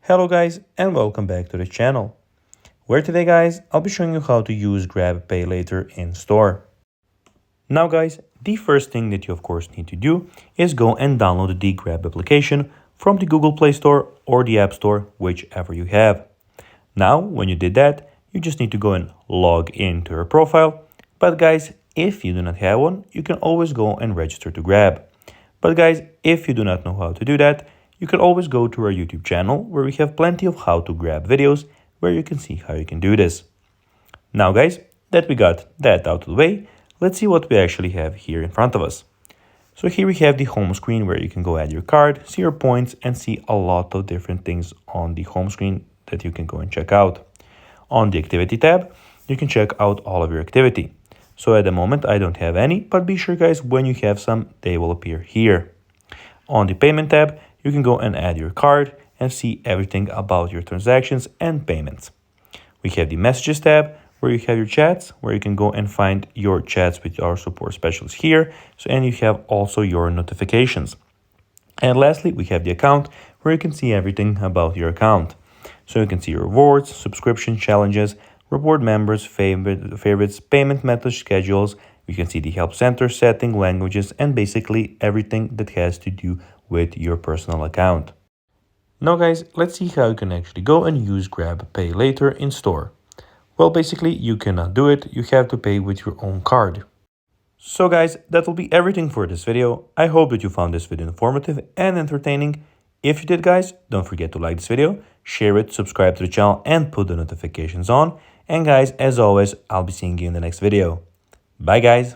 Hello guys and welcome back to the channel, where today guys I'll be showing you how to use Grab Pay Later in store. Now guys, the first thing that you of course need to do is go and download the Grab application from the Google Play Store or the App Store, whichever you have. Now when you did that, you just need to go and log into your profile. But guys, if you do not have one, you can always go and register to Grab. But guys, if you do not know how to do that, you can always go to our YouTube channel where we have plenty of how to grab videos where you can see how you can do this. Now guys, that we got that out of the way, let's see what we actually have here in front of us. So here we have the home screen where you can go add your card, see your points, and see a lot of different things on the home screen that you can go and check out. On the activity tab, you can check out all of your activity. So at the moment I don't have any, but be sure guys, when you have some, they will appear here. On the payment tab, you can go and add your card and see everything about your transactions and payments. We have the messages tab where you have your chats, where you can go and find your chats with our support specialists here. And you have also your notifications. And lastly, we have the account where you can see everything about your account. So you can see your rewards, subscription challenges, reward members, favorites, payment method schedules. You can see the help center, setting, languages, and basically everything that has to do with your personal account. Now guys, let's see how you can actually go and use Grab Pay Later in store. Well, basically you cannot do it, you have to pay with your own card. So guys, that will be everything for this video. I hope that you found this video informative and entertaining. If you did guys, don't forget to like this video, share it, subscribe to the channel, and put the notifications on. And guys, as always, I'll be seeing you in the next video. Bye guys.